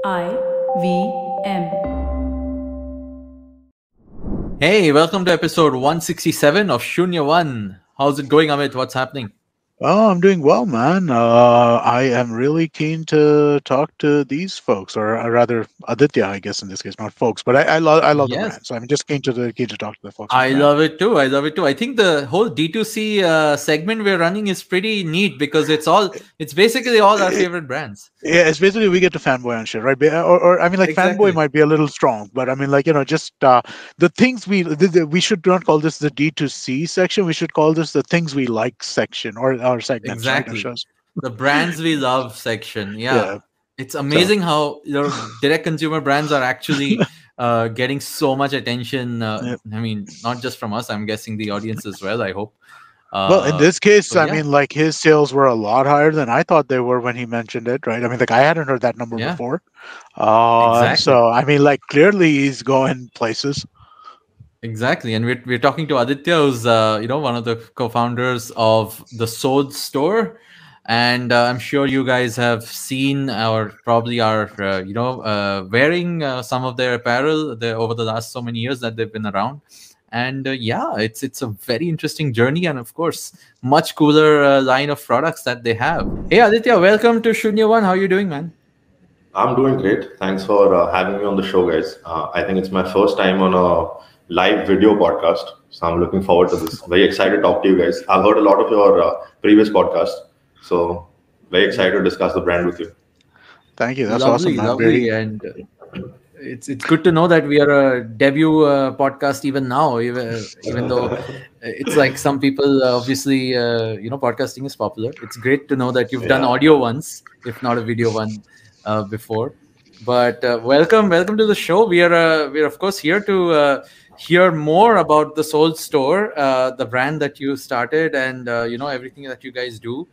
IVM. Hey, welcome to episode 167 of Shunya One. How's it going, Amit? What's happening? Oh, I'm doing well, man. I am really keen to talk to these folks, or rather, Aditya, I guess in this case, not folks, but I love the Yes, brand, so I'm just keen to talk to the folks on the I brand. love it too. I love it too. I think the whole D2C segment we're running is pretty neat because it's basically all our It, favorite brands. yeah, it's basically we get to fanboy on shit, right? Or I mean, like fanboy Exactly. might be a little strong, but I mean, like just the things we should not call this the D2C section. We should call this the things we like section or our segments, right? Our Exactly. shows. The brands we love section. Yeah. Yeah. It's So. amazing how direct consumer brands are actually getting so much attention. I mean, not just from us, I'm guessing the audience as well, I hope. Well, in Uh, this case, so, I yeah. mean, like his sales were a lot higher than I thought they were when he mentioned it, right? I mean, like I hadn't heard that number Yeah. before. Exactly. So I mean, like clearly he's going places. Exactly, and we're talking to Aditya, who's one of the co-founders of the Sold Store, and I'm sure you guys have seen or probably are wearing some of their apparel over the last so many years that they've been around, and yeah, it's a very interesting journey, and of course, much cooler line of products that they have. Hey Aditya, welcome to Shunya One. How are you doing, man? I'm doing great. Thanks for having me on the show, guys. I think it's my first time on a live video podcast, so I'm looking forward to this. Very excited to talk to you guys. I've heard a lot of your previous podcasts, so very excited to discuss the brand with you. Thank you. That's awesome, Lovely, man. lovely, Very. and it's good to know that we are a debut podcast even now, even though it's like some people obviously podcasting is popular. It's great to know that you've done Yeah. audio once, if not a video one, before. But welcome to the show. We're of course here to hear more about the Soul Store, the brand that you started, and everything that you guys do.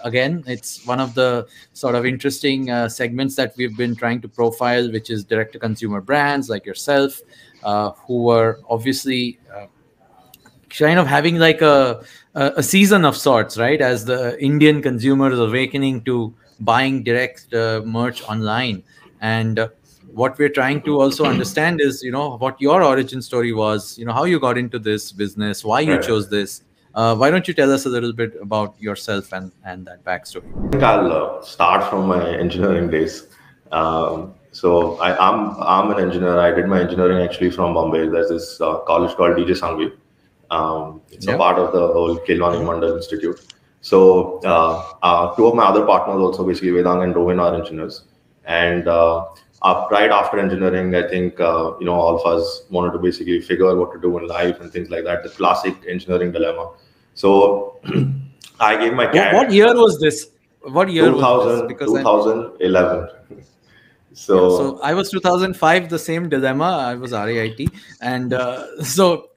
Again, it's one of the sort of interesting segments that we've been trying to profile, which is direct to consumer brands like yourself, who are obviously kind of having like a season of sorts, right? As the Indian consumer is awakening to buying direct merch online. And what we're trying to also understand is, what your origin story was, how you got into this business, why you Right. chose this. Why don't you tell us a little bit about yourself and that backstory? I think I'll start from my engineering days. So I'm an engineer. I did my engineering actually from Bombay. There's this college called DJ Sangvi. It's a Yeah. part of the whole Kilwani Mandal Institute. So two of my other partners also basically Vedang and Rohin are engineers. And right after engineering, I think all of us wanted to basically figure out what to do in life and things like that. The classic engineering dilemma. So I gave my What CAT year was this? What year was this? 2000, Because 2011. yeah, so So I was 2005, the same dilemma. I was RAIT, and so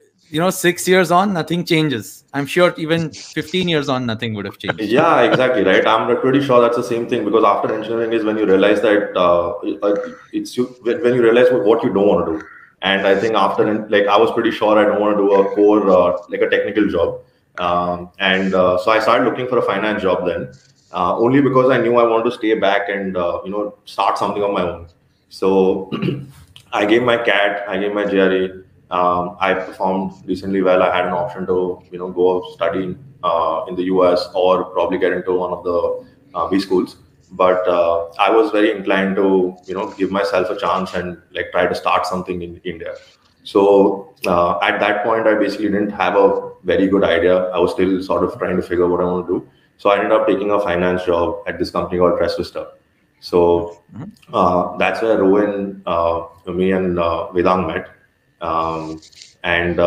6 years on, nothing changes. I'm sure even 15 years on, nothing would have changed. yeah, exactly right. I'm pretty sure that's the same thing because after engineering is when you realize that it's you when you realize what you don't want to do. And I think after like I was pretty sure I don't want to do a core like a technical job. And so I started looking for a finance job then, only because I knew I wanted to stay back and start something on my own. So I gave my CAT, I gave my GRE. I performed recently well. I had an option to go study in the US or probably get into one of the B schools. But I was very inclined to give myself a chance and like try to start something in India. So at that point, I basically didn't have a very good idea. I was still sort of trying to figure out what I want to do. So I ended up taking a finance job at this company called Dress Vista. So Mhm. that's where Rowan, me, and Vedang met. And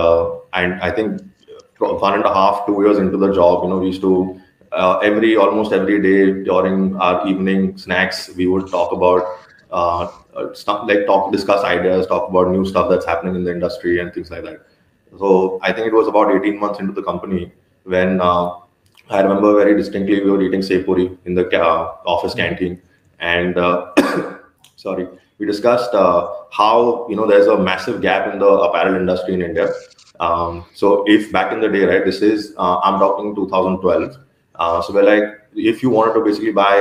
I think 1.5, 2 years into the job, we used to almost every day during our evening snacks, we would talk about stuff like discuss ideas, talk about new stuff that's happening in the industry and things like that. So I think it was about 18 months into the company when I remember very distinctly we were eating sepuri in the office canteen, and sorry, we discussed how there's a massive gap in the apparel industry in India. So if back in the day, right, this is I'm talking 2012. So we're like, if you wanted to basically buy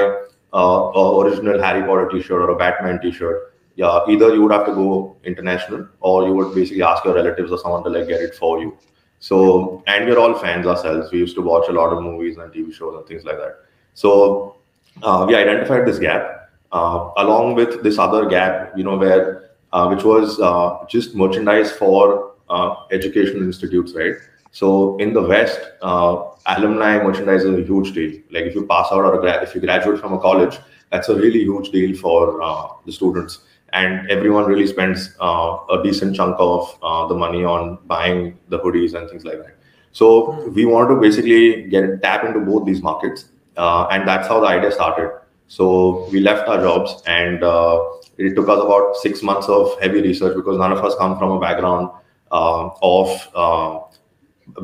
original Harry Potter T-shirt or a Batman T-shirt, yeah, either you would have to go international or you would basically ask your relatives or someone to like get it for you. So, and we're all fans ourselves. We used to watch a lot of movies and TV shows and things like that. So, we identified this gap along with this other gap, where which was just merchandise for educational institutes, right? So in the West, alumni merchandise is a huge deal. Like if you pass out or if you graduate from a college, that's a really huge deal for the students, and everyone really spends a decent chunk of the money on buying the hoodies and things like that. So we want to basically tap into both these markets, and that's how the idea started. So we left our jobs, and it took us about 6 months of heavy research because none of us come from a background of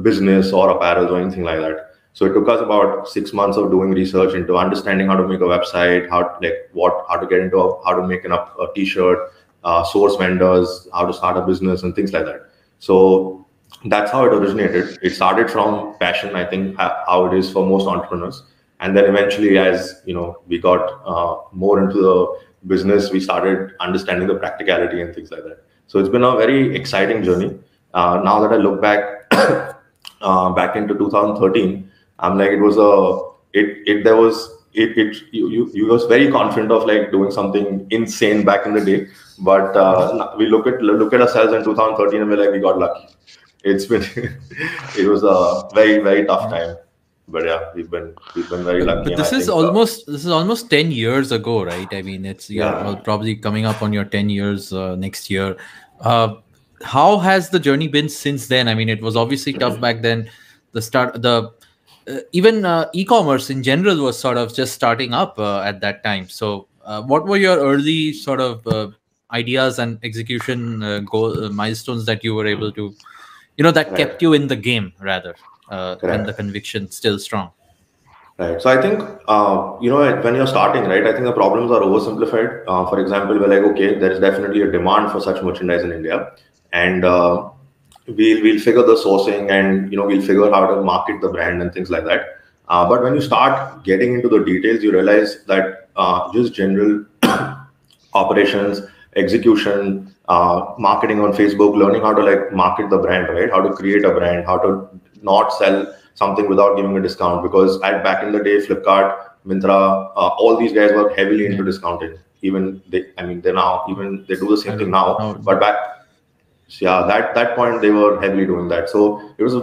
business or apparel or anything like that. So it took us about 6 months of doing research into understanding how to make a website, how to get into how to make a t-shirt, source vendors, how to start a business, and things like that. So that's how it originated. It started from passion, I think, how it is for most entrepreneurs, and then eventually, as we got more into the business, we started understanding the practicality and things like that. So it's been a very exciting journey. Now that I look back back into 2013, I'm like, it was you was very confident of like doing something insane back in the day, but we look at ourselves in 2013 and we're like, we got lucky. It's been it was a very, very tough time, but yeah, we've been very lucky. But And I this is think almost 10 years ago, right? I mean, you're yeah. probably coming up on your 10 years next year. How has the journey been since then? I mean, it was obviously tough back then. Even e-commerce in general was sort of just starting up at that time. So what were your early sort of ideas and execution milestones that you were able to, that Right. kept you in the game rather, and the Correct. conviction still strong? Right. So I think, when you're starting, right, I think the problems are oversimplified. For example, we're like, okay, there is definitely a demand for such merchandise in India, and we'll figure the sourcing, and we'll figure how to market the brand and things like that. But when you start getting into the details, you realize that just general operations, execution, marketing on Facebook, learning how to like market the brand, right? How to create a brand, how to not sell something without giving a discount. Because back in the day, Flipkart, Myntra, all these guys were heavily into discounting. Even they do the same thing now. But back, yeah, that point they were heavily doing that. So it was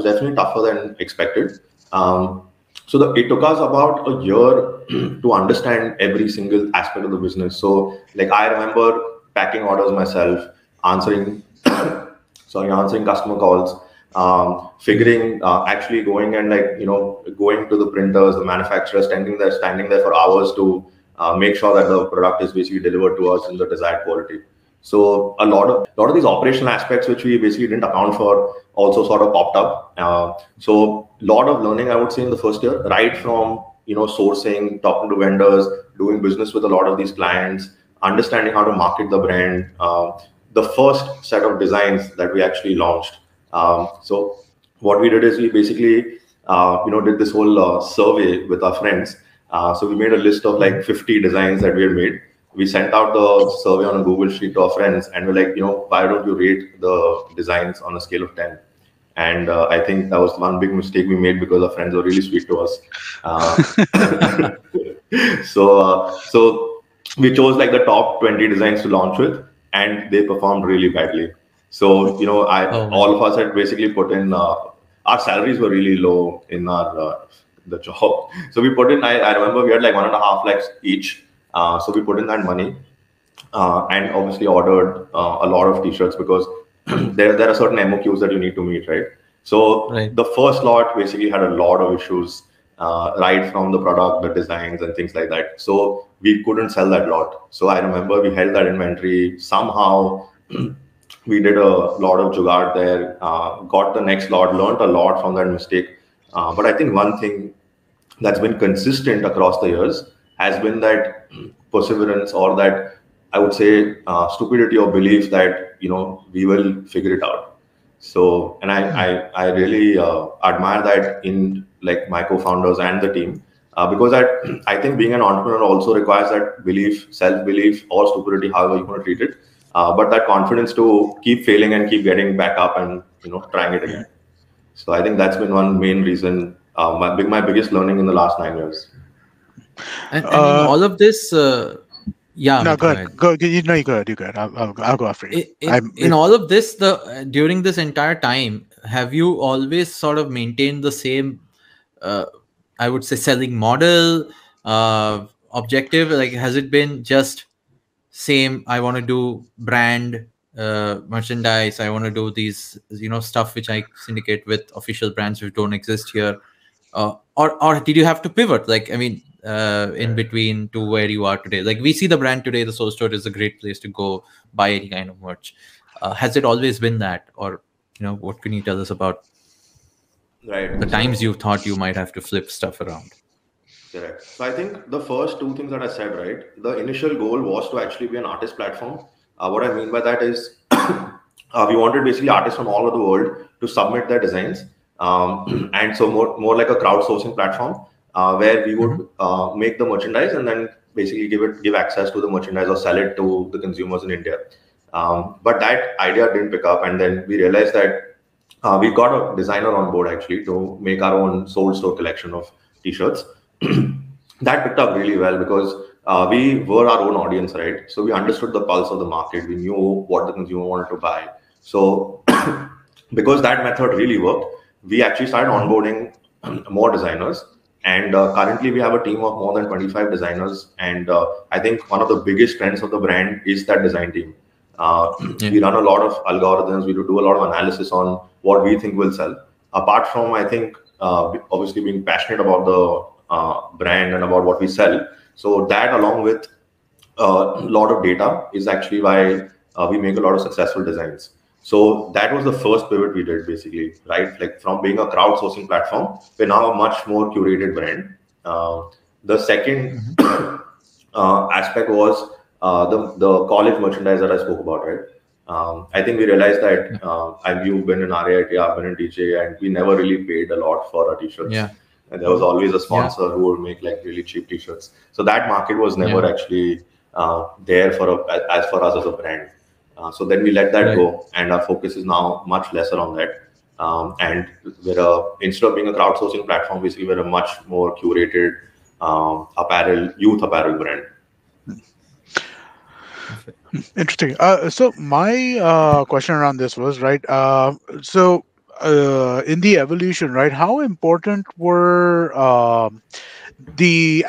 definitely tougher than expected. It took us about a year to understand every single aspect of the business. So like I remember packing orders myself, answering answering customer calls, figuring actually going and going to the printers, the manufacturers, standing there for hours to make sure that the product is basically delivered to us in the desired quality. So a lot of these operational aspects which we basically didn't account for also sort of popped up. So a lot of learning, I would say, in the first year, right from sourcing, talking to vendors, doing business with a lot of these clients, understanding how to market the brand. The first set of designs that we actually launched. So what we did is we basically did this whole survey with our friends. So we made a list of like 50 designs that we had made. We sent out the survey on a Google Sheet to our friends, and we're like, why don't you rate the designs on a scale of 10? And I think that was one big mistake we made because our friends were really sweet to us. So we chose like the top 20 designs to launch with, and they performed really badly. So all of us had basically put in our salaries were really low in our the job. So we put in. I remember we had like 1.5 lakhs each. So we put in that money and obviously ordered a lot of t-shirts because there are certain MOQs that you need to meet, right? So the first lot basically had a lot of issues, right from the product, the designs and things like that. So we couldn't sell that lot. So I remember we held that inventory somehow. We did a lot of jugaad there, got the next lot, learned a lot from that mistake. But I think one thing that's been consistent across the years has been that perseverance, or that I would say stupidity or belief that we will figure it out. So, and I really admire that in like my co-founders and the team. because I think being an entrepreneur also requires that belief, self-belief, or stupidity, however you want to treat it, but that confidence to keep failing and keep getting back up and trying it again. So I think that's been one main reason, my biggest learning in the last 9 years. And in all of this, yeah, No, Amit, go go ahead. ahead. Go. You know, you go ahead. You go ahead. I'll go after you. In all of this, during this entire time, have you always sort of maintained the same, uh, I would say, selling model, objective? Like, has it been just same? I want to do brand merchandise. I want to do these, stuff which I syndicate with official brands which don't exist here. Or did you have to pivot? Like, I mean, in between to where you are today. Like, we see the brand today. The Soul Store is a great place to go buy any kind of merch. Has it always been that, or what can you tell us about Right. the times So you thought you might have to flip stuff around? correct. So I think the first two things that I said, right? The initial goal was to actually be an artist platform. What I mean by that is we wanted basically artists from all over the world to submit their designs, and so more like a crowdsourcing platform where we would make the merchandise and then basically give access to the merchandise or sell it to the consumers in India. But that idea didn't pick up, and then we realized that we got a designer on board actually to make our own Soul Store collection of t-shirts. That picked up really well because we were our own audience, right? So we understood the pulse of the market. We knew what the consumer wanted to buy. So because that method really worked, we actually started onboarding more designers. And currently we have a team of more than 25 designers. And I think one of the biggest strengths of the brand is that design team. We run a lot of algorithms. We do a lot of analysis on what we think will sell. Apart from, I think, obviously being passionate about the brand and about what we sell. So that, along with a lot of data, is actually why we make a lot of successful designs. So that was the first pivot we did, basically, right? Like from being a crowdsourcing platform, we're now a much more curated brand. The second aspect was the college merchandise that I spoke about, right? I think we realized that you've been in RAIT, I've been in TJ, and we never really paid a lot for our t-shirts. Yeah. And there was always a sponsor who would make like really cheap t-shirts. So that market was never actually there as for us as a brand. So then we let that go, and our focus is now much lesser on that. And instead of being a crowdsourcing platform, basically we're a much more curated youth apparel brand. Interesting. So my question around this was, right. So in the evolution, right, how important were I mean,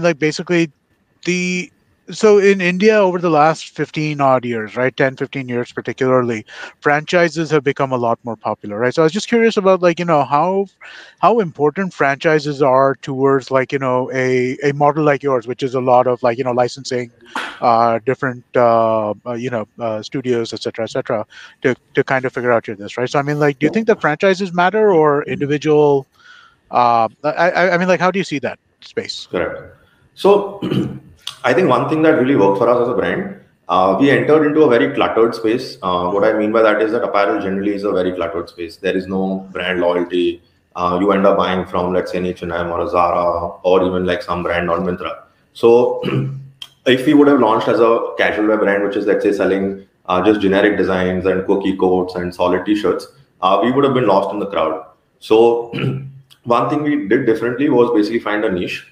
like basically the so in India over the last 15 odd years, right, 10, 15 years particularly, franchises have become a lot more popular, right? So I was just curious about, like, how important franchises are towards, like, a model like yours, which is a lot of, like, licensing different studios, etc., to kind of figure out this, right? So I mean, like, do you think that franchises matter, or individual I mean, like, how do you see that space? Correct. So I think one thing that really worked for us as a brand, we entered into a very cluttered space. What I mean by that is that apparel generally is a very cluttered space. There is no brand loyalty. You end up buying from, let's say, an H&M or a Zara, or even like some brand on Myntra. So if we would have launched as a casual wear brand, which is, let's say, selling just generic designs and quirky coats and solid t-shirts, we would have been lost in the crowd. So one thing we did differently was basically find a niche,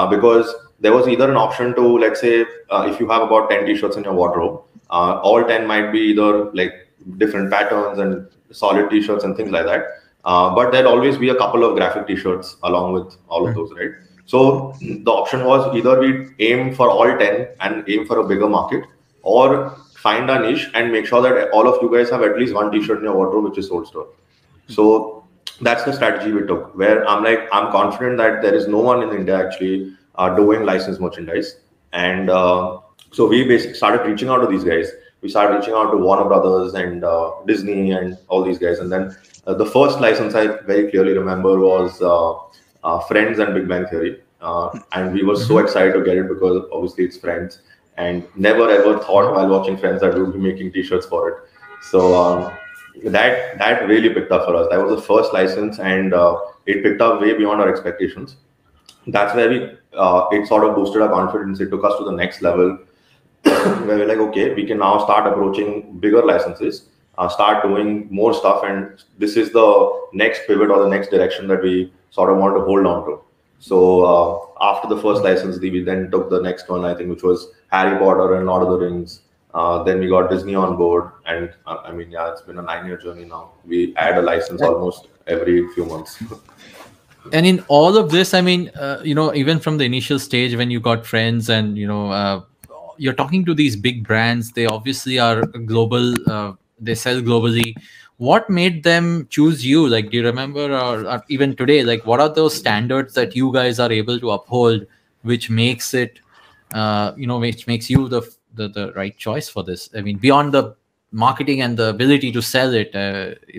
because there was either an option to, let's say, if you have about 10 t-shirts in your wardrobe, all 10 might be either like different patterns and solid t-shirts and things like that. But there'll always be a couple of graphic t-shirts along with all of those, right? So the option was either we aim for all 10 and aim for a bigger market, or find a niche and make sure that all of you guys have at least one t-shirt in your wardrobe, which is Soul Store. So that's the strategy we took, where I'm confident that there is no one in India actually doing licensed merchandise. And so we basically started reaching out to these guys. We started reaching out to Warner Brothers and Disney and all these guys. And then the first license I very clearly remember was Friends and Big Bang Theory. And we were so excited to get it because obviously it's Friends. And never ever thought while watching Friends that we would be making t-shirts for it. So that really picked up for us. That was the first license, and it picked up way beyond our expectations. that's where we it sort of boosted our confidence. It took us to the next level where we're like, okay, we can now start approaching bigger licenses, start doing more stuff, and this is the next pivot or the next direction that we sort of want to hold on to. So after the first license, we then took the next one, I think, which was Harry Potter and Lord of the Rings. Then we got Disney on board, and I mean, yeah, it's been a 9-year journey now. We add a license almost every few months. And in all of this, I mean, even from the initial stage when you got friends and you're talking to these big brands, they obviously are global, they sell globally. What made them choose you? Like, do you remember, or even today, like, what are those standards that you guys are able to uphold, which makes it, which makes you the right choice for this? I mean, beyond the marketing and the ability to sell it,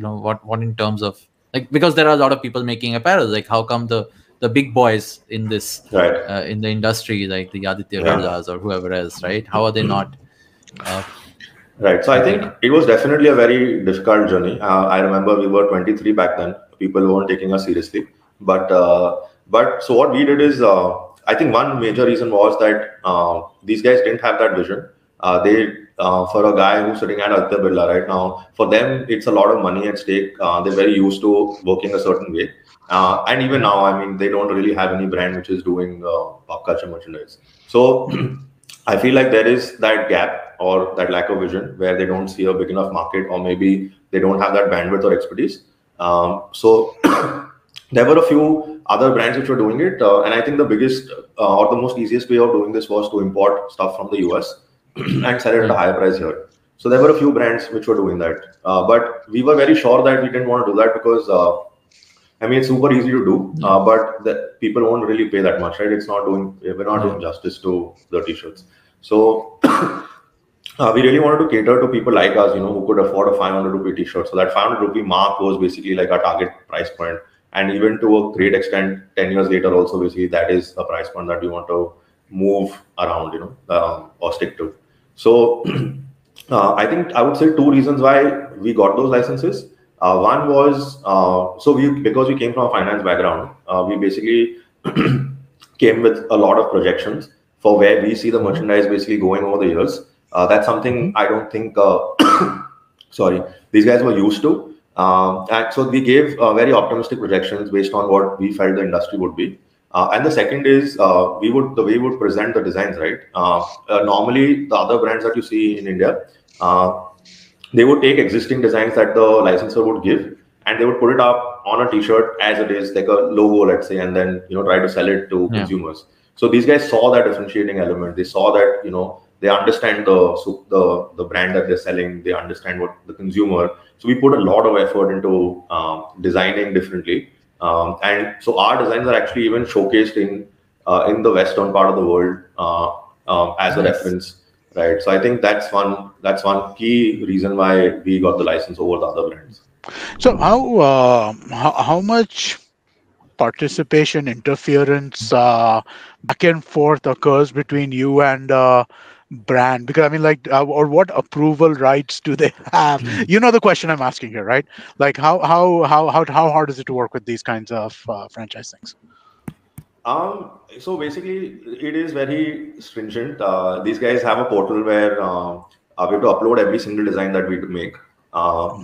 what in terms of, like, because there are a lot of people making apparel, like, how come the big boys in this Right. in the industry, like the Aditya Yeah. Birlas or whoever else, right? How are they not? Right. So I think it was definitely a very difficult journey. I remember we were 23 back then. People weren't taking us seriously. But so what we did is, I think one major reason was that these guys didn't have that vision. For a guy who's sitting at Aditya Birla right now, for them, it's a lot of money at stake. They're very used to working a certain way. And even now, I mean, they don't really have any brand which is doing pop culture merchandise. So I feel like there is that gap or that lack of vision where they don't see a big enough market, or maybe they don't have that bandwidth or expertise. So there were a few other brands which were doing it, and I think the biggest or the most easiest way of doing this was to import stuff from the US and sell it at a higher price here. So there were a few brands which were doing that, but we were very sure that we didn't want to do that because I mean, it's super easy to do, but the people won't really pay that much, right? We're not doing justice to the t-shirts. So we really wanted to cater to people like us, who could afford a 500 rupee t-shirt. So that 500 rupee mark was basically like our target price point. And even to a great extent, 10 years later, also basically that is a price point that we want to move around, or stick to. So I think I would say two reasons why we got those licenses. One was because we came from a finance background, we basically came with a lot of projections for where we see the merchandise basically going over the years. That's something I don't think these guys were used to. And so we gave very optimistic projections based on what we felt the industry would be. And the second is the way we would present the designs, right? Normally, the other brands that you see in India, they would take existing designs that the licensor would give, and they would put it up on a t-shirt as it is, like a logo, let's say, and then try to sell it to consumers. So these guys saw that differentiating element. They saw that they understand the brand that they're selling. They understand what the consumer. So we put a lot of effort into designing differently, and so our designs are actually even showcased in the western part of the world as a reference. Right. So I think that's one key reason why we got the license over the other brands. So how much participation, interference, back and forth occurs between you and brand? Because I mean, like, or what approval rights do they have? You know the question I'm asking here, right? Like, how hard is it to work with these kinds of franchise things? So basically, it is very stringent. These guys have a portal where we have to upload every single design that we make.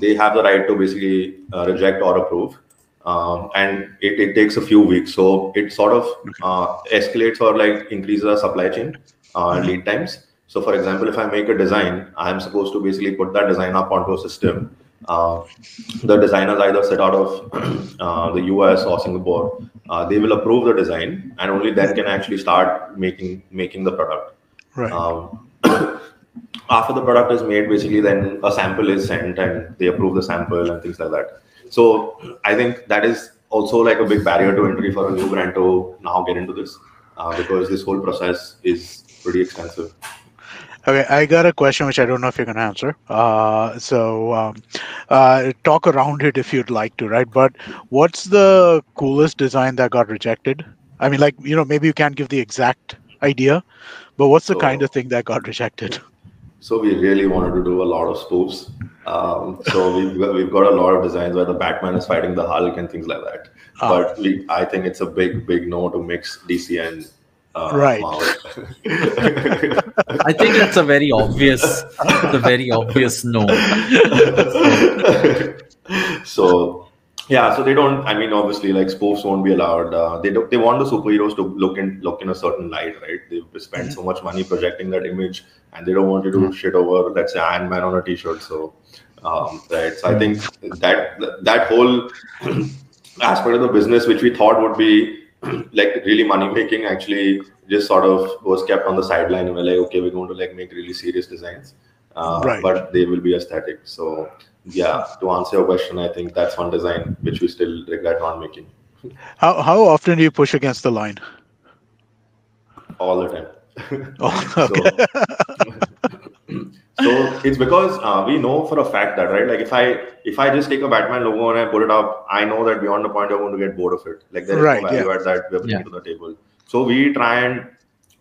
They have the right to basically reject or approve, and it takes a few weeks. So it sort of escalates or like increases our supply chain lead times. So for example, if I make a design, I'm supposed to basically put that design up onto a system. The designers either sit out of the US or Singapore. They will approve the design, and only then can actually start making the product. Right. After the product is made, basically then a sample is sent and they approve the sample and things like that. So I think that is also like a big barrier to entry for a new brand to now get into this, because this whole process is pretty expensive. Okay, I got a question which I don't know if you can answer. Talk around it if you'd like to, right? But what's the coolest design that got rejected? I mean, maybe you can't give the exact idea, but what's the kind of thing that got rejected? So we really wanted to do a lot of spoofs. So we've got a lot of designs where the Batman is fighting the Hulk and things like that. Ah, But I think it's a big no to mix DC and right. Marvel. I think that's the very obvious no. So yeah, so they don't. I mean, obviously, like spoofs won't be allowed. They want the superheroes to look in a certain light, right? They've spent so much money projecting that image, and they don't want you to shit over, let's say, Iron Man on a T-shirt. So, right. So I think that whole aspect of the business, which we thought would be like really money making, actually just sort of was kept on the sideline. And we're like, okay, we're going to like make really serious designs, Right. but they will be aesthetic. So yeah, to answer your question, I think that's one design which we still regret not making How often do you push against the line? all the time. Oh, okay. So so it's because we know for a fact that, right, like if I just take a Batman logo and I put it up, I know that beyond the point you're going to get bored of it. Like there is no Right. Yeah. value add that we're bringing to the table. So we try and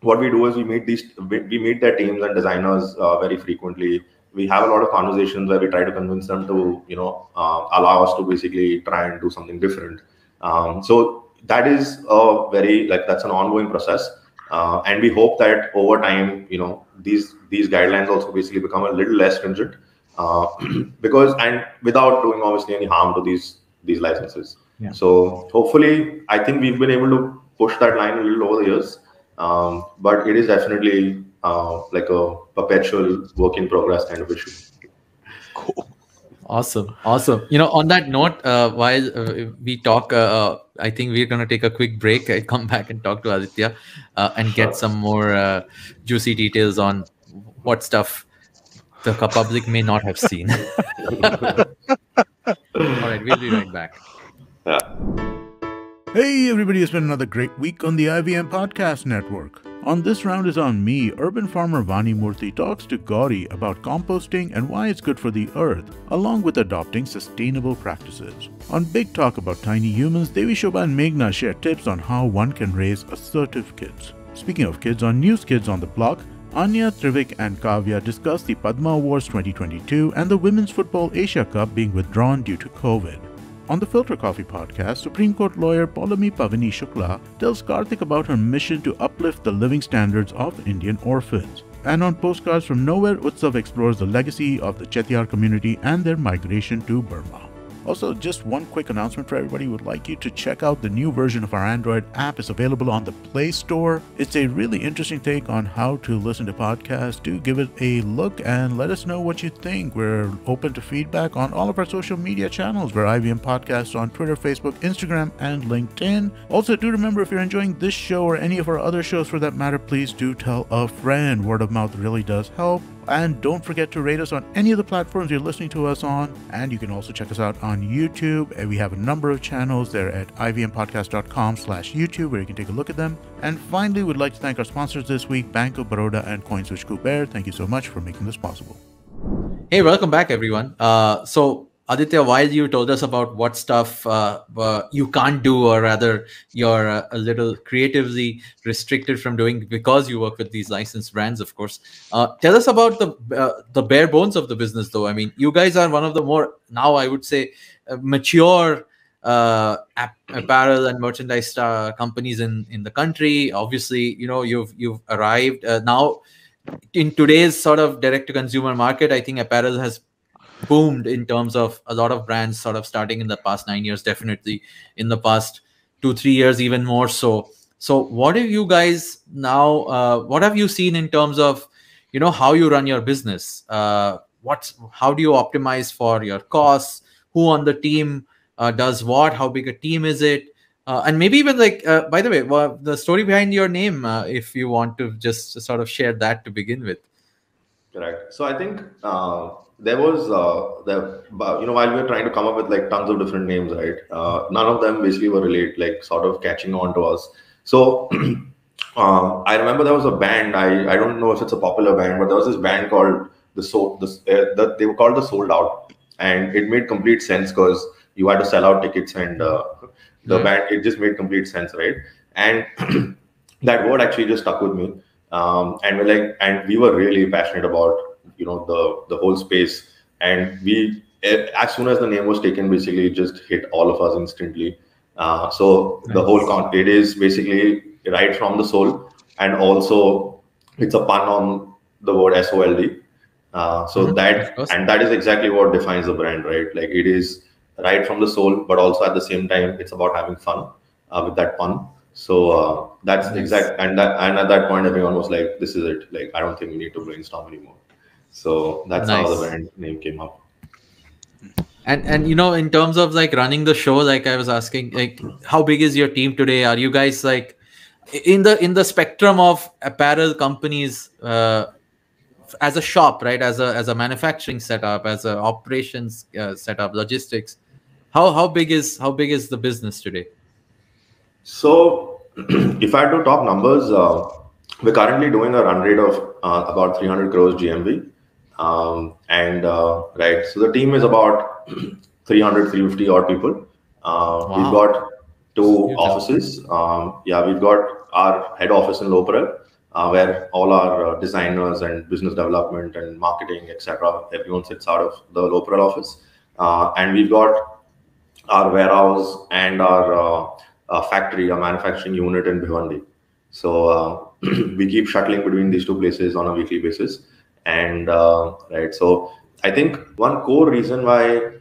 what we do is we meet their teams and designers very frequently. We have a lot of conversations where we try to convince them to allow us to basically try and do something different. So that is a very like that's an ongoing process. And we hope that over time, these guidelines also basically become a little less stringent, because and without doing obviously any harm to these licenses. Yeah. So hopefully, I think we've been able to push that line a little over the years, but it is definitely like a perpetual work in progress kind of issue. Cool. Awesome. On that note, while we talk, I think we're going to take a quick break. I come back and talk to Aditya and get some more juicy details on what stuff the public may not have seen. All right, we'll be right back. Yeah. Hey everybody, it's been another great week on the IVM Podcast Network. On this round is on me, urban farmer Vani Murthy talks to Gauri about composting and why it's good for the earth, along with adopting sustainable practices. On Big Talk about tiny humans, Devi Shobha and Meghna share tips on how one can raise assertive kids. Speaking of kids, on News Kids on the Block, Anya, Trivik and Kavya discuss the Padma Awards 2022 and the Women's Football Asia Cup being withdrawn due to COVID. On the Filter Coffee podcast, Supreme Court lawyer Paulami Pavani Shukla tells Karthik about her mission to uplift the living standards of Indian orphans. And on Postcards from Nowhere, Utsav explores the legacy of the Chettiar community and their migration to Burma. Also, just one quick announcement for everybody. Would like you to check out the new version of our Android app. It's available on the Play Store. It's a really interesting take on how to listen to podcasts. Do give it a look and let us know what you think. We're open to feedback on all of our social media channels. We're IVM Podcasts on Twitter, Facebook, Instagram, and LinkedIn. Also, do remember, if you're enjoying this show or any of our other shows for that matter, please do tell a friend. Word of mouth really does help. And don't forget to rate us on any of the platforms you're listening to us on. And you can also check us out on YouTube. And we have a number of channels there at ivmpodcast.com/YouTube where you can take a look at them. And finally, we'd like to thank our sponsors this week, Bank of Baroda and CoinSwitch Kuber. Thank you so much for making this possible. Hey, welcome back, everyone. So, Aditya, while you told us about what stuff you can't do, or rather you're a little creatively restricted from doing because you work with these licensed brands, of course, tell us about the bare bones of the business, though. I mean, you guys are one of the more, now I would say, mature apparel and merchandise companies in the country. Obviously, you've arrived now in today's sort of direct-to-consumer market. I think apparel has boomed in terms of a lot of brands sort of starting in the past 9 years, definitely in the past 2-3 years, even more so. So what have you guys now, what have you seen in terms of, how you run your business? How do you optimize for your costs? Who on the team does what? How big a team is it? And maybe even like, by the way, the story behind your name, if you want to just sort of share that to begin with. Correct. So I think there was while we were trying to come up with like tons of different names, right? None of them basically were like sort of catching on to us. So I remember there was a band. I don't know if it's a popular band, but there was this band called they were called the Sold Out, and it made complete sense because you had to sell out tickets, and the band, it just made complete sense, right? And that word actually just stuck with me. And we were really passionate about the whole space. And as soon as the name was taken, basically it just hit all of us instantly. So the whole it is basically right from the soul, and also it's a pun on the word SOLD. That is exactly what defines the brand, right? Like it is right from the soul, but also at the same time, it's about having fun with that pun. So that's exact. And at that point, everyone was like, "This is it. Like I don't think we need to brainstorm anymore." So that's how the brand name came up. And in terms of like running the show, like I was asking, like how big is your team today? Are you guys like in the spectrum of apparel companies, as a shop, right, as a manufacturing setup, as a operations setup, logistics, how big is the business today? So if I had to talk numbers, we're currently doing a run rate of about 300 crores GMV. Right, so the team is about 300, 350 odd people. We've got two offices. We've got our head office in Loparel, where all our designers and business development and marketing, etc., everyone sits out of the Loparel office. And we've got our warehouse and our factory, our manufacturing unit in Bhiwandi. So we keep shuttling between these two places on a weekly basis. And right, so I think one core reason why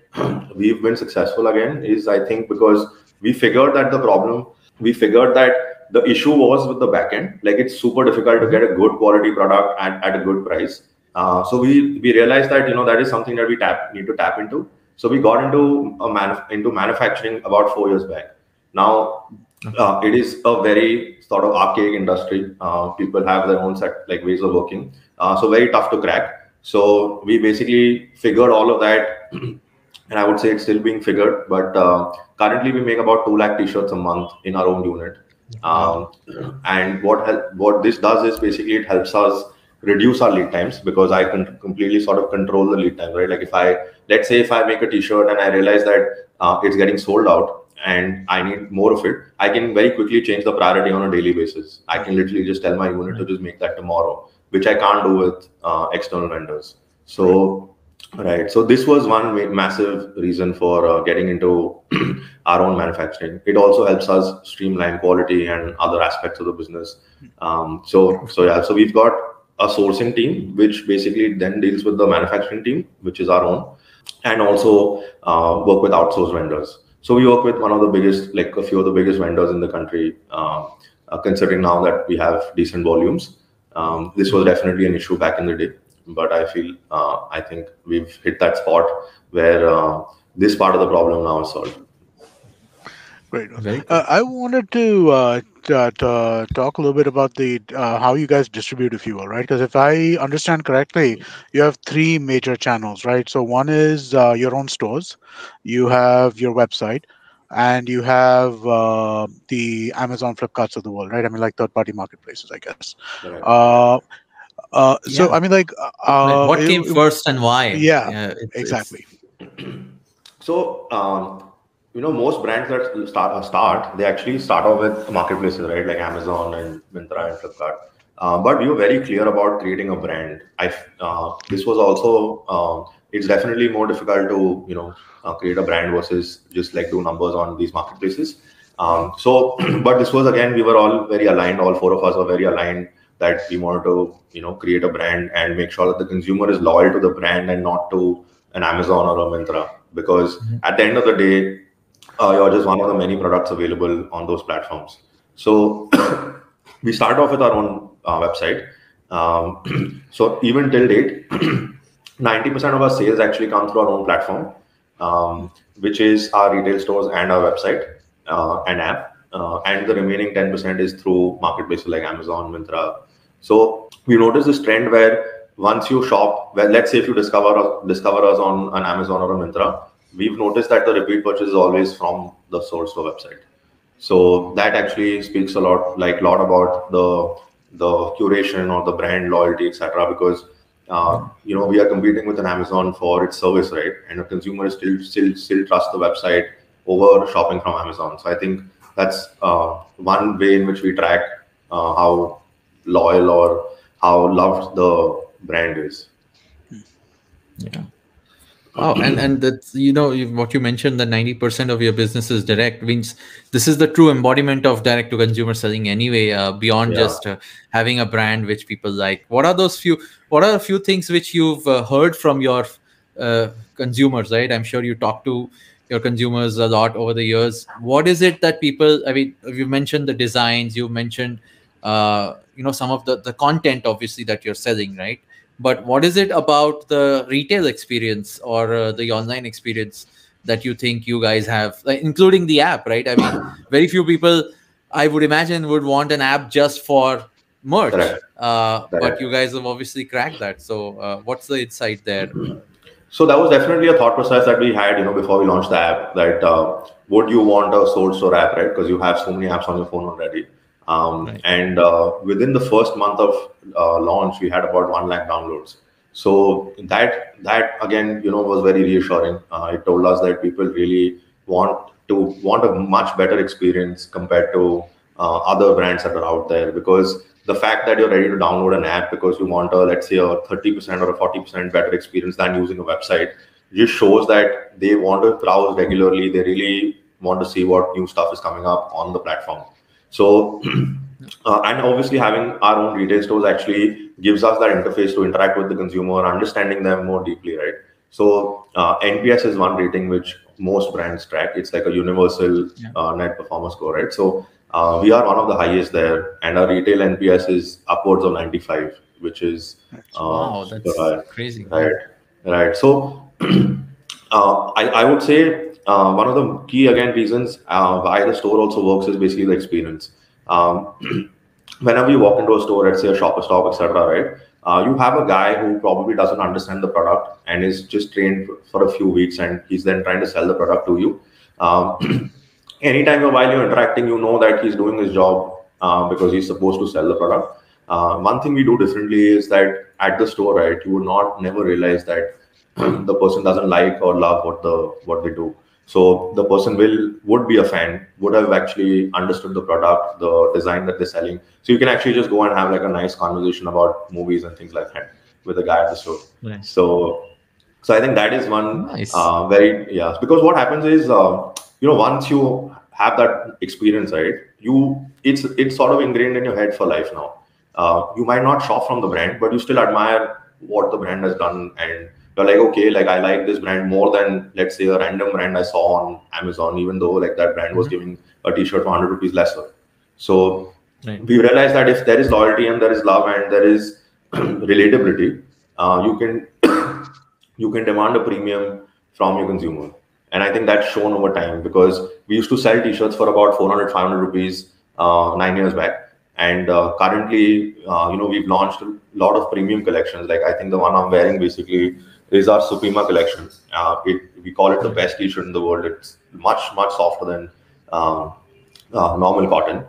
we've been successful again is, I think, because we figured that the issue was with the backend. Like it's super difficult to get a good quality product at a good price. So we realized that that is something that we need to tap into. So we got into manufacturing about 4 years back. Now it is a very sort of archaic industry. People have their own set ways of working. So very tough to crack. So we basically figured all of that, and I would say it's still being figured. But currently we make about 2 lakh t-shirts a month in our own unit. And what this does is basically it helps us reduce our lead times, because I can completely sort of control the lead time, right? Like let's say if I make a t-shirt and I realize that it's getting sold out and I need more of it, I can very quickly change the priority on a daily basis. I can literally just tell my unit to just make that tomorrow, which I can't do with external vendors. So, right. So this was one massive reason for getting into our own manufacturing. It also helps us streamline quality and other aspects of the business. So we've got a sourcing team, which basically then deals with the manufacturing team, which is our own, and also work with outsourced vendors. So we work with one of the biggest, a few of the biggest vendors in the country, considering now that we have decent volumes. This was definitely an issue back in the day, but I think we've hit that spot where this part of the problem now is solved. Great. I wanted to talk a little bit about the how you guys distribute, if you will, right? Because if I understand correctly, you have 3 major channels, right? So one is your own stores, you have your website, and you have the Amazon, Flipkarts of the world, right? I mean, like third-party marketplaces, I guess. So I mean, what came first and why? Yeah, exactly. So most brands that start, they actually start off with marketplaces, right? Like Amazon and Myntra and Flipkart. But we were very clear about creating a brand. This was also, it's definitely more difficult to, create a brand versus just do numbers on these marketplaces. But this was, again, we were all very aligned. All 4 of us were very aligned that we wanted to, create a brand and make sure that the consumer is loyal to the brand and not to an Amazon or a Myntra. Because at the end of the day, you're just one of the many products available on those platforms. So we started off with our own website. So even till date, 90% of our sales actually come through our own platform, which is our retail stores and our website and app. And the remaining 10% is through marketplaces like Amazon, Myntra. So we noticed this trend where once you shop, let's say if you discover us on an Amazon or a Myntra, we've noticed that the repeat purchase is always from the source store website. So that actually speaks a lot about the curation or the brand loyalty, etc. Because we are competing with an Amazon for its service, right? And a consumer still trusts the website over shopping from Amazon. So I think that's one way in which we track how loyal or how loved the brand is. Yeah. Wow, and that's, what you mentioned, that 90% of your business is direct, means this is the true embodiment of direct to consumer selling anyway, beyond Yeah. just having a brand which people like. What are a few things which you've heard from your consumers, right? I'm sure you talk to your consumers a lot over the years. What is it that people, I mean, you mentioned the designs, you mentioned some of the content obviously that you're selling, right? But what is it about the retail experience or the online experience that you think you guys have, like, including the app, right? I mean, very few people, I would imagine, would want an app just for merch. Correct. But Correct. you guys have obviously cracked that. So what's the insight there? So that was definitely a thought process that we had, before we launched the app. That would you want a sold store app, right? Because you have so many apps on your phone already. Right. And within the first month of launch, we had about 1 lakh downloads. So that again, was very reassuring. It told us that people really want a much better experience compared to other brands that are out there, because the fact that you're ready to download an app because you want a, let's say, a 30% or a 40% better experience than using a website, just shows that they want to browse regularly. They really want to see what new stuff is coming up on the platform. So and obviously having our own retail stores actually gives us that interface to interact with the consumer, understanding them more deeply, right? So NPS is one rating which most brands track. It's like a universal net performance score, right? So we are one of the highest there, and our retail NPS is upwards of 95, which is Wow, super that's high, crazy. right? Right. So I would say one of the key again reasons why the store also works is basically the experience. Um, Whenever you walk into a store, let's say a Shopper Stop, etc., right? You have a guy who probably doesn't understand the product and is just trained for a few weeks, and he's then trying to sell the product to you. Anytime while you're interacting, you know that he's doing his job because he's supposed to sell the product. One thing we do differently is that at the store, right, you would not never realize that the person doesn't like or love what they do. So the person would be a fan, would have actually understood the product, the design that they're selling. So you can actually just go and have like a nice conversation about movies and things like that with the guy at the store. Right. So I think that is one Nice. because what happens is once you have that experience, right, it's sort of ingrained in your head for life now. You might not shop from the brand, but you still admire what the brand has done, and you're like, okay, like I like this brand more than, let's say, a random brand I saw on Amazon, even though like that brand was giving a t-shirt for 100 rupees lesser. So Right. we realized that if there is loyalty and there is love and there is relatability, you can you can demand a premium from your consumer. And I think that's shown over time, because we used to sell t-shirts for about 400, 500 rupees 9 years back. And currently, we've launched a lot of premium collections. Like I think the one I'm wearing basically is our Suprema collection. We call it the best t-shirt in the world. It's much, much softer than normal cotton.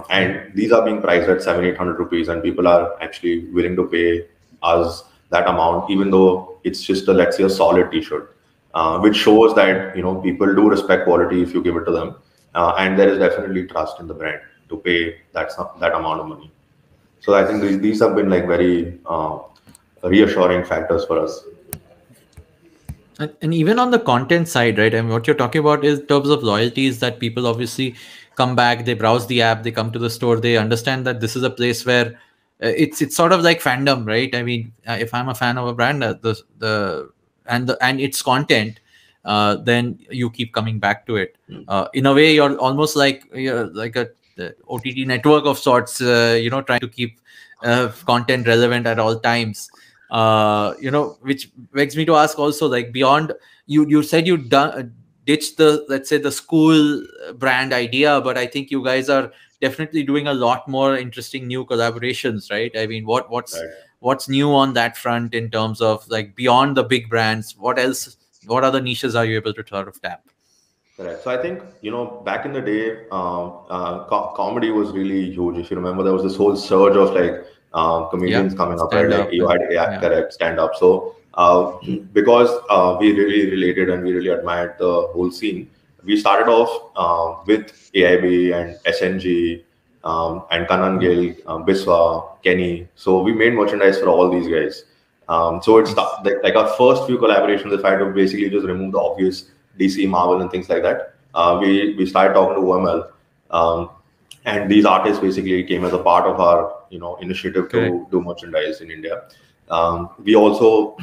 And these are being priced at 700, 800 rupees, and people are actually willing to pay us that amount, even though it's just let's say a solid t-shirt, which shows that people do respect quality if you give it to them, and there is definitely trust in the brand to pay that amount of money. So I think these have been like very reassuring factors for us. And even on the content side, right? I mean, what you're talking about is in terms of loyalty, is that people obviously come back, they browse the app, they come to the store, they understand that this is a place where it's sort of like fandom, right? I mean, if I'm a fan of a brand, and its content, then you keep coming back to it. In a way, you're like a the OTT network of sorts, trying to keep content relevant at all times. Which begs me to ask also, like, beyond, you said you ditched the, let's say, the school brand idea, but I think you guys are definitely doing a lot more interesting new collaborations, right? I mean, Right. what's new on that front in terms of, like, beyond the big brands? What other niches are you able to sort of tap? Correct. So I think, back in the day, comedy was really huge. If you remember, there was this whole surge of like Yeah, comedians coming up, right? stand Like up you and had, yeah, yeah. correct, stand up. So because we really related and we really admired the whole scene, we started off with AIB and SNG and Kanan Gill, Biswa, Kenny. So we made merchandise for all these guys. So it's like our first few collaborations. If I had to basically just remove the obvious DC, Marvel, and things like that, we started talking to OML, and these artists basically came as a part of our initiative Correct. to do merchandise in India. We also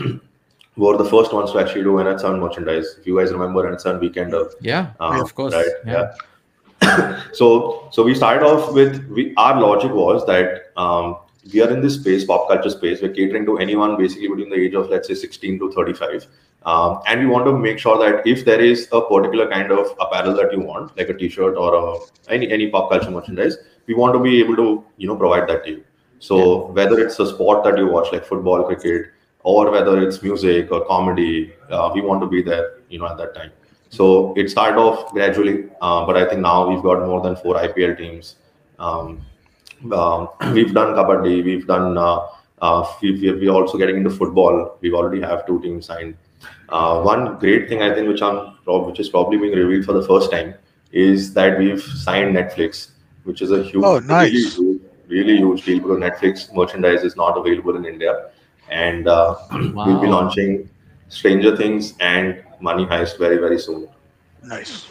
were the first ones to actually do NH7 merchandise. If you guys remember NH7 Weekender, Yeah, Yeah. of course. right? Yeah. So we started off with our logic was that we are in this space, pop culture space. We're catering to anyone basically between the age of, let's say, 16 to 35, and we want to make sure that if there is a particular kind of apparel that you want, like a T-shirt or any pop culture merchandise, we want to be able to provide that to you. So whether it's a sport that you watch, like football, cricket, or whether it's music or comedy, we want to be there, at that time. So it started off gradually, but I think now we've got more than 4 IPL teams. Um, we've done kabaddi, we've done, we're also getting into football. We already have 2 teams signed. One great thing I think, which is probably being revealed for the first time, is that we've signed Netflix, which is a Oh, really nice. huge, really huge deal because Netflix merchandise is not available in India, and we'll be Wow. launching Stranger Things and Money Heist very very soon. Nice.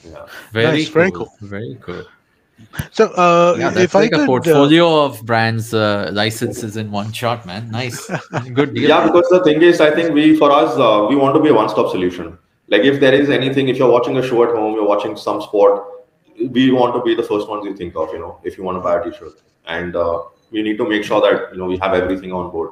Yeah. Very Nice. Very cool. cool. Very cool. So, Yeah, if that's I like a could, portfolio of brands licenses in one shot, man. Nice. Good deal. Yeah, because the thing is, I think for us, we want to be a one-stop solution. Like if there is anything, if you're watching a show at home, you're watching some sport, we want to be the first ones you think of, if you want to buy a t-shirt. And we need to make sure that, we have everything on board.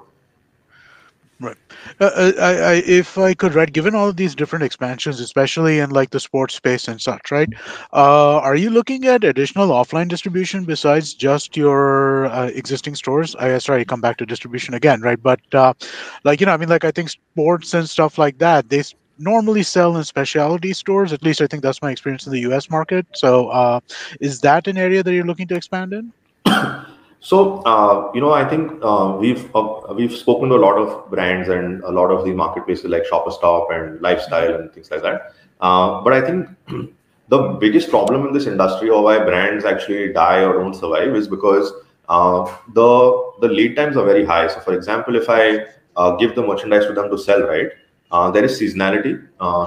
right. If I could, right, given all of these different expansions, especially in like the sports space and such, right? Are you looking at additional offline distribution besides just your existing stores? Sorry, come back to distribution again, right? But like I mean, like I think sports and stuff like that, normally sell in specialty stores. At least I think that's my experience in the U.S. market. So, is that an area that you're looking to expand in? So, I think we've spoken to a lot of brands and a lot of the marketplaces like Shopper Stop and Lifestyle and things like that. But I think the biggest problem in this industry, or why brands actually die or don't survive, is because the lead times are very high. So, for example, if I give the merchandise to them to sell, right, there is seasonality.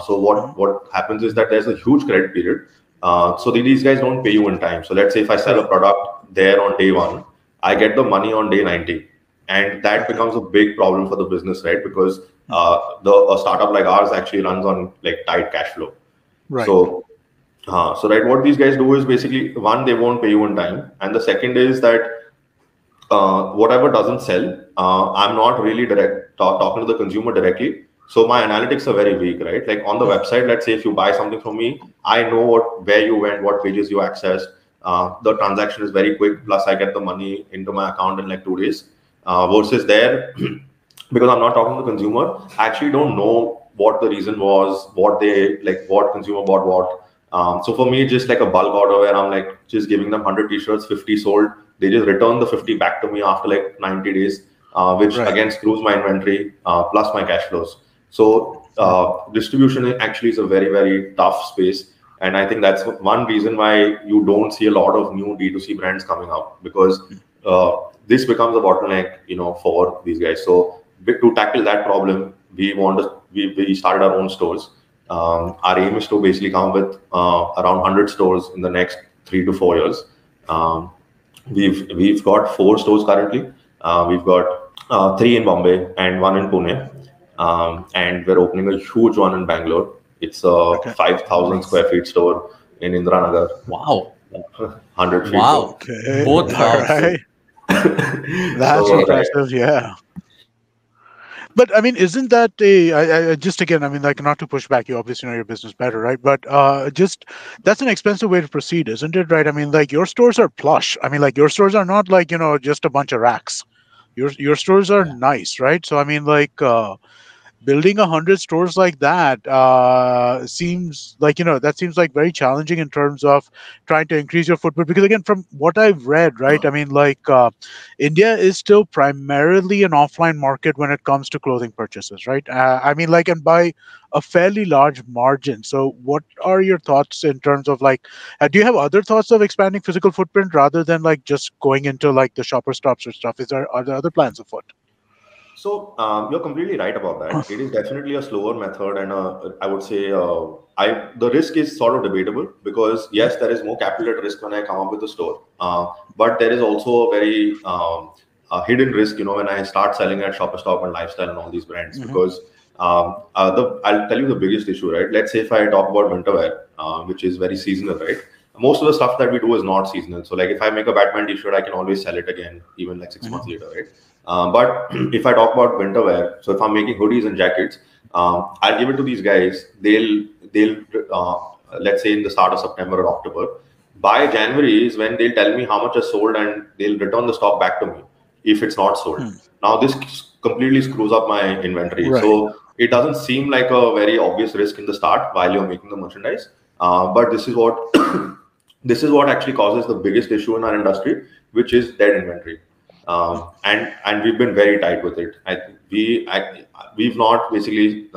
So what happens is that there's a huge credit period. So these guys don't pay you in time. So let's say if I sell a Right. product there on day 1, I get the money on day 90, and that Okay. becomes a big problem for the business, right? Because a startup like ours actually runs on like tight cash flow. Right. So, right, what these guys do is basically one, they won't pay you on time, and the second is that whatever doesn't sell, I'm not really talking to the consumer directly. So my analytics are very weak, right? Like on the website, let's say if you buy something from me, I know where you went, what pages you accessed. The transaction is very quick. Plus, I get the money into my account in like 2 days. Versus there, because I'm not talking to the consumer, I actually don't know what the reason was, what they like, what consumer bought what. So for me, just like a bulk order where I'm like just giving them 100 t-shirts, 50 sold. They just return the 50 back to me after like 90 days, which Right. again screws my inventory plus my cash flows. So Right. distribution actually is a very, very tough space. And I think that's one reason why you don't see a lot of new D2C brands coming up, because this becomes a bottleneck, for these guys. So to tackle that problem, we started our own stores. Our aim is to basically come with around 100 stores in the next 3 to 4 years. Um, we've got 4 stores currently. We've got 3 in Bombay and 1 in Pune, and we're opening a huge one in Bangalore. It's a Okay. 5,000 Nice. square feet store in Indiranagar, Wow. 100 feet Wow. store. Okay. Both All house. right. That's So right. impressive. Yeah. But I mean, isn't that just again? I mean, like not to push back. You obviously know your business better, right? But just that's an expensive way to proceed, isn't it? Right? I mean, like your stores are plush. I mean, like your stores are not like just a bunch of racks. Your stores are Yeah. nice, right? So I mean, like building 100 stores like that seems like that seems like very challenging in terms of trying to increase your footprint, because again from what I've read, right, I mean like India is still primarily an offline market when it comes to clothing purchases, right? I mean like, and by a fairly large margin. So what are your thoughts in terms of like do you have other thoughts of expanding physical footprint rather than like just going into like the shopper stops or stuff? Are there other plans afoot? You're completely right about that. It is definitely a slower method, and I would say the risk is sort of debatable because yes, there is more capital at risk when I come up with a store, but there is also a very hidden risk, when I start selling at Shopper Stop and Lifestyle and all these brands because I'll tell you the biggest issue, right? Let's say if I talk about winter wear, which is very seasonal, right? Most of the stuff that we do is not seasonal. So like if I make a Batman t-shirt, I can always sell it again, even like 6 months later, right? But if I talk about winter wear, so if I'm making hoodies and jackets, I'll give it to these guys. They'll let's say in the start of September or October. By January is when they'll tell me how much is sold and they'll return the stock back to me if it's not sold. Now this completely screws up my inventory. Right. So it doesn't seem like a very obvious risk in the start while you're making the merchandise. But this is what this is what actually causes the biggest issue in our industry, which is dead inventory. And we've been very tight with it. We've not basically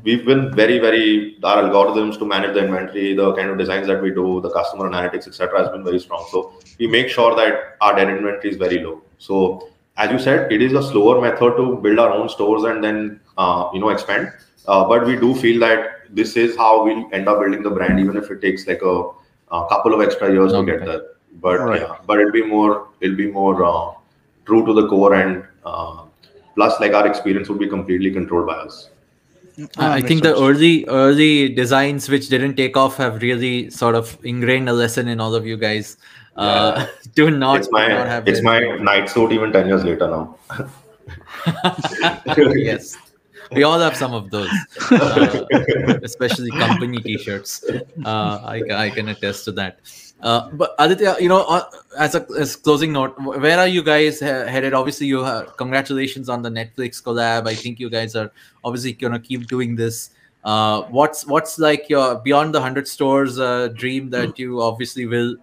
we've been very our algorithms to manage the inventory, the kind of designs that we do, the customer analytics, etc. has been very strong. So we make sure that our dead inventory is very low. So as you said, it is a slower method to build our own stores and then expand. But we do feel that this is how we'll end up building the brand, even if it takes like a couple of extra years to get there. But but it'll be more true to the core, and plus like our experience would be completely controlled by us. I think the early designs which didn't take off have really sort of ingrained a lesson in all of you guys. Do not have it's my night suit even 10 years later now. Yes, we all have some of those, especially company t-shirts. I can attest to that. But Aditya, as closing note, where are you guys headed? Obviously, congratulations on the Netflix collab. I think you guys are obviously gonna keep doing this. What's like your beyond the 100 stores dream that you obviously will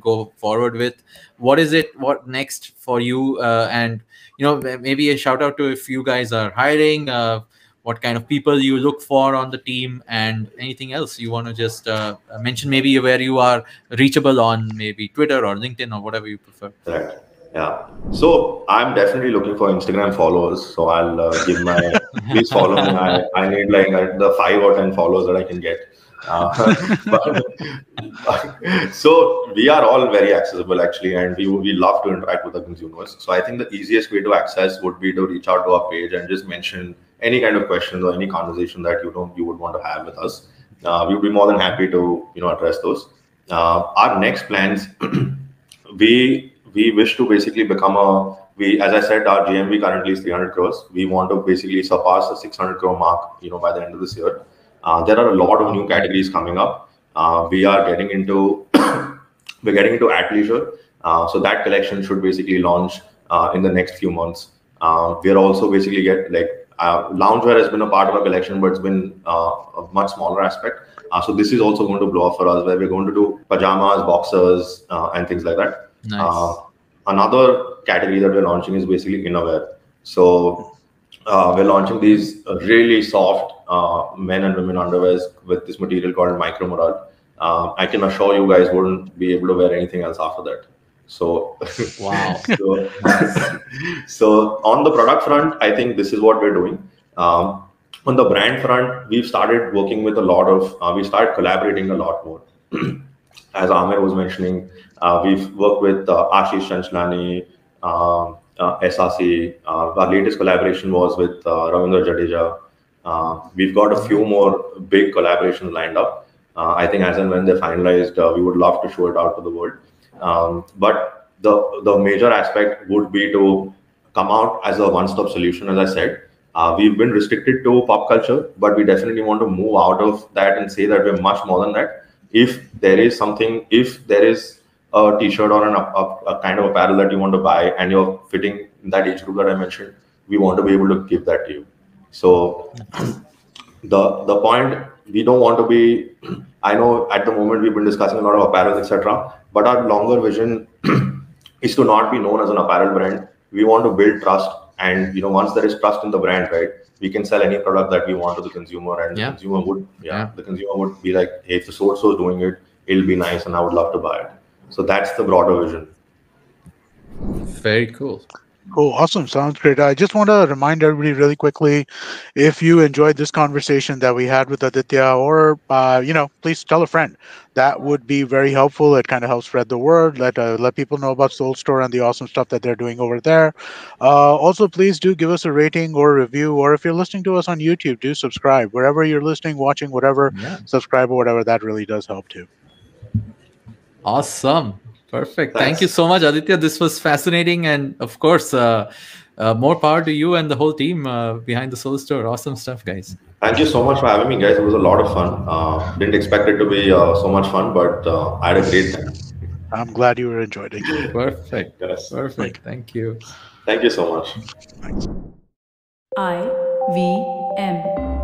go forward with? What is it? What next for you? And maybe a shout out to if you guys are hiring. What kind of people you look for on the team, and anything else you want to just mention, maybe where you are reachable on maybe Twitter or LinkedIn or whatever you prefer. Right. Yeah. So I'm definitely looking for Instagram followers. So I'll give my, please follow me. I need like the 5 or 10 followers that I can get. So we are all very accessible actually, and we love to interact with the consumers. So I think the easiest way to access would be to reach out to our page and just mention any kind of questions or any conversation that you would want to have with us. We would be more than happy to address those. Our next plans, we wish to basically become as I said, our GMV currently is 300 crores. We want to basically surpass the 600 crore mark, by the end of this year. There are a lot of new categories coming up. We are getting into athleisure. So that collection should basically launch in the next few months. We are also basically loungewear has been a part of our collection, but it's been a much smaller aspect. So this is also going to blow up for us, where we're going to do pajamas, boxers, and things like that. Nice. Another category that we're launching is basically innerwear. So we're launching these really soft men and women underwears with this material called micro murad. I can assure you guys wouldn't be able to wear anything else after that. So wow. So on the product front, I think this is what we're doing. On the brand front, we've started working with we started collaborating a lot more. As Amir was mentioning, we've worked with Ashish Chanchlani, SRC. Our latest collaboration was with Ravindra Jadeja. We've got a few more big collaborations lined up. I think as and when they're finalized, we would love to show it out to the world. But the major aspect would be to come out as a one-stop solution. As I said, we've been restricted to pop culture, but we definitely want to move out of that and say that we're much more than that. If there is a t-shirt or a kind of apparel that you want to buy and you're fitting in that age group that I mentioned, we want to be able to give that to you. So the point, we don't want to be, I know at the moment we've been discussing a lot of apparel, etc. But our longer vision is to not be known as an apparel brand. We want to build trust, and once there is trust in the brand, right, we can sell any product that we want to the consumer, and the consumer would be like, hey, if the so is doing it, it'll be nice, and I would love to buy it. So that's the broader vision. Very cool. Cool. Awesome. Sounds great. I just want to remind everybody really quickly, if you enjoyed this conversation that we had with Aditya, or, please tell a friend. That would be very helpful. It kind of helps spread the word, let people know about Soul Store and the awesome stuff that they're doing over there. Also, please do give us a rating or a review, or if you're listening to us on YouTube, do subscribe. Wherever you're listening, watching, whatever, Yeah. subscribe or whatever, that really does help too. Awesome. Perfect. Thank Thanks. you so much, Aditya. This was fascinating. And of course, more power to you and the whole team behind the Soul Store. Awesome stuff, guys. Thank you so much for having me, guys. It was a lot of fun. Didn't expect it to be so much fun, but I had a great time. I'm glad you enjoyed it. Perfect. Yes. Perfect. Thank you. Thank you so much. Thanks. IVM.